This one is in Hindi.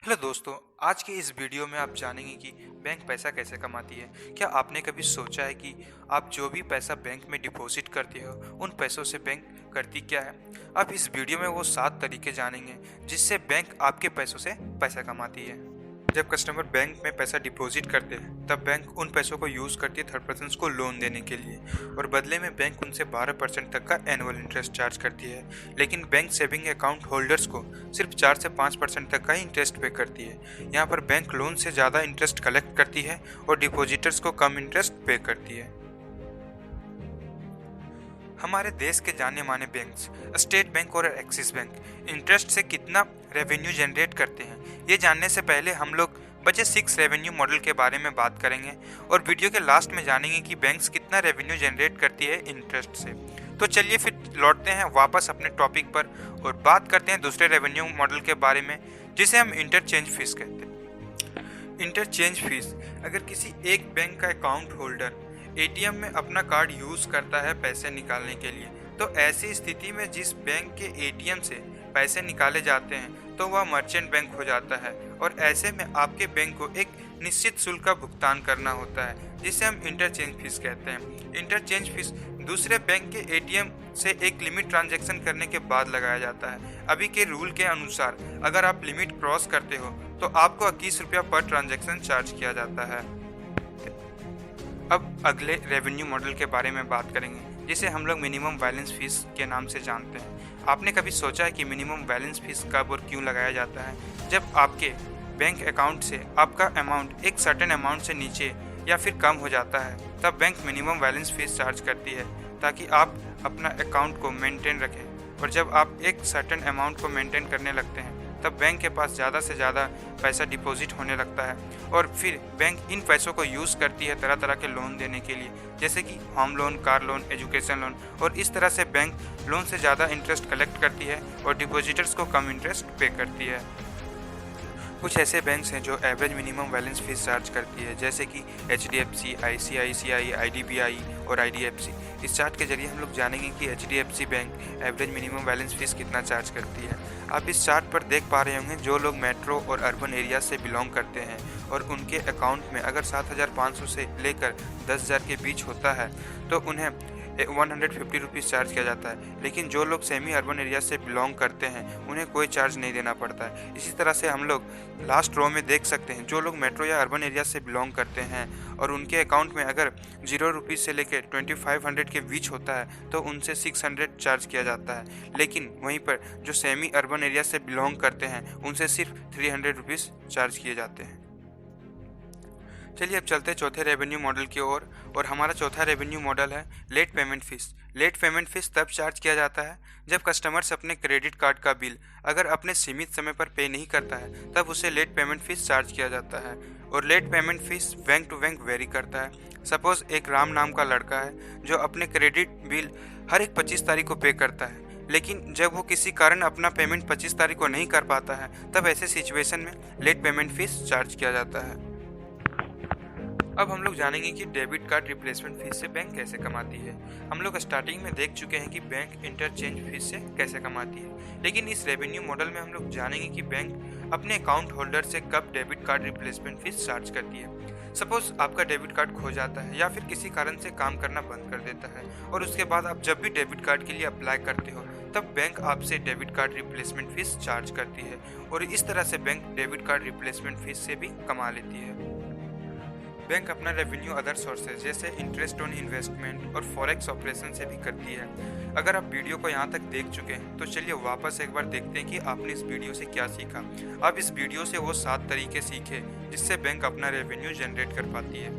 हेलो दोस्तों। आज के इस वीडियो में आप जानेंगे कि बैंक पैसा कैसे कमाती है। क्या आपने कभी सोचा है कि आप जो भी पैसा बैंक में डिपॉजिट करते हो उन पैसों से बैंक करती क्या है। आप इस वीडियो में वो 7 तरीके जानेंगे जिससे बैंक आपके पैसों से पैसा कमाती है। जब कस्टमर बैंक में पैसा डिपॉजिट करते हैं तब बैंक उन पैसों को यूज़ करती है थर्ड पर्सन को लोन देने के लिए, और बदले में बैंक उनसे 12% तक का एनुअल इंटरेस्ट चार्ज करती है। लेकिन बैंक सेविंग अकाउंट होल्डर्स को सिर्फ 4 से 5% तक का ही इंटरेस्ट पे करती है। यहाँ पर बैंक लोन से ज़्यादा इंटरेस्ट कलेक्ट करती है और डिपॉजिटर्स को कम इंटरेस्ट पे करती है। हमारे देश के जाने माने बैंक्स स्टेट बैंक और एक्सिस बैंक इंटरेस्ट से कितना रेवेन्यू जनरेट करते हैं, ये जानने से पहले हम लोग बचे 6 रेवेन्यू मॉडल के बारे में बात करेंगे और वीडियो के लास्ट में जानेंगे कि बैंक्स कितना रेवेन्यू जनरेट करती है इंटरेस्ट से। तो चलिए फिर लौटते हैं वापस अपने टॉपिक पर और बात करते हैं दूसरे रेवेन्यू मॉडल के बारे में, जिसे हम इंटरचेंज फीस कहते हैं। इंटरचेंज फीस, अगर किसी एक बैंक का अकाउंट होल्डर एटीएम में अपना कार्ड यूज करता है पैसे निकालने के लिए, तो ऐसी स्थिति में जिस बैंक के एटीएम से पैसे निकाले जाते हैं तो वह मर्चेंट बैंक हो जाता है, और ऐसे में आपके बैंक को एक निश्चित शुल्क का भुगतान करना होता है जिसे हम इंटरचेंज फीस कहते हैं। इंटरचेंज फीस दूसरे बैंक के एटीएम से एक लिमिट ट्रांजैक्शन करने के बाद लगाया जाता है। अभी के रूल के अनुसार अगर आप लिमिट क्रॉस करते हो तो आपको 21 रुपया पर ट्रांजैक्शन चार्ज किया जाता है। अब अगले रेवेन्यू मॉडल के बारे में बात करेंगे जिसे हम लोग मिनिमम बैलेंस फीस के नाम से जानते हैं। आपने कभी सोचा है कि मिनिमम बैलेंस फीस कब और क्यों लगाया जाता है? जब आपके बैंक अकाउंट से आपका अमाउंट एक सर्टेन अमाउंट से नीचे या फिर कम हो जाता है तब bank minimum balance fees charge करती है ताकि आप अपना अकाउंट को मेंटेन रखें। और जब आप एक सर्टेन अमाउंट को मेंटेन करने लगते हैं तब बैंक के पास ज़्यादा से ज़्यादा पैसा डिपॉजिट होने लगता है, और फिर बैंक इन पैसों को यूज़ करती है तरह तरह के लोन देने के लिए, जैसे कि home loan, car loan, education loan, और इस तरह से बैंक लोन से ज़्यादा इंटरेस्ट कलेक्ट करती है और डिपॉजिटर्स को कम इंटरेस्ट पे करती है। कुछ ऐसे बैंक्स हैं जो average minimum balance fees charge करती है, जैसे कि HDFC, ICICI, IDBI और IDFC। इस चार्ट के जरिए हम लोग जानेंगे कि HDFC bank average minimum balance fees कितना चार्ज करती है। आप इस चार्ट पर देख पा रहे होंगे जो लोग मेट्रो और अर्बन एरिया से बिलोंग करते हैं और उनके अकाउंट में अगर 7,500 से लेकर 10,000 के बीच होता है तो उन्हें 150 रुपीज़ चार्ज किया जाता है। लेकिन जो लोग सेमी अर्बन एरिया से बिलोंग करते हैं उन्हें कोई चार्ज नहीं देना पड़ता है। इसी तरह से हम लोग लास्ट रो में देख सकते हैं जो लोग मेट्रो या अर्बन एरिया से बिलोंग करते हैं और उनके अकाउंट में अगर 0 रुपीज़ से लेकर 2500 के बीच होता है तो उनसे 600 चार्ज किया जाता है। लेकिन वहीं पर जो सेमी अर्बन एरिया से बिलोंग करते हैं उनसे सिर्फ 300 रुपीज़ चार्ज किए जाते हैं। चलिए अब चलते हैं चौथे रेवेन्यू मॉडल की ओर, और हमारा चौथा रेवेन्यू मॉडल है late payment fees. Late payment fees तब चार्ज किया जाता है जब कस्टमर्स अपने क्रेडिट कार्ड का बिल अगर अपने सीमित समय पर पे नहीं करता है तब उसे लेट पेमेंट फीस चार्ज किया जाता है। और late payment fees bank to bank vary करता है। सपोज एक राम नाम का लड़का है जो अपने क्रेडिट बिल हर एक 25 तारीख को पे करता है, लेकिन जब वो किसी कारण अपना पेमेंट 25 तारीख को नहीं कर पाता है तब ऐसे सिचुएशन में लेट पेमेंट फीस चार्ज किया जाता है। अब हम लोग जानेंगे कि डेबिट कार्ड रिप्लेसमेंट फीस से बैंक कैसे कमाती है। हम लोग स्टार्टिंग में देख चुके हैं कि बैंक इंटरचेंज फीस से कैसे कमाती है, लेकिन इस रेवेन्यू मॉडल में हम लोग जानेंगे कि बैंक अपने अकाउंट होल्डर से कब debit card replacement fees charge करती है। सपोज आपका डेबिट कार्ड खो जाता है या फिर किसी कारण से काम करना बंद कर देता है, और उसके बाद आप जब भी डेबिट कार्ड के लिए अप्लाई करते हो तब बैंक आपसे debit card replacement fees charge करती है, और इस तरह से bank debit card replacement fees से भी कमा लेती है। बैंक अपना रेवेन्यू अदर सोर्सेज जैसे इंटरेस्ट ऑन इन्वेस्टमेंट और फॉरेक्स ऑपरेशन से भी करती है। अगर आप वीडियो को यहाँ तक देख चुके हैं तो चलिए वापस एक बार देखते हैं कि आपने इस वीडियो से क्या सीखा। आप इस वीडियो से वो 7 तरीके सीखे जिससे बैंक अपना रेवेन्यू जनरेट कर पाती है।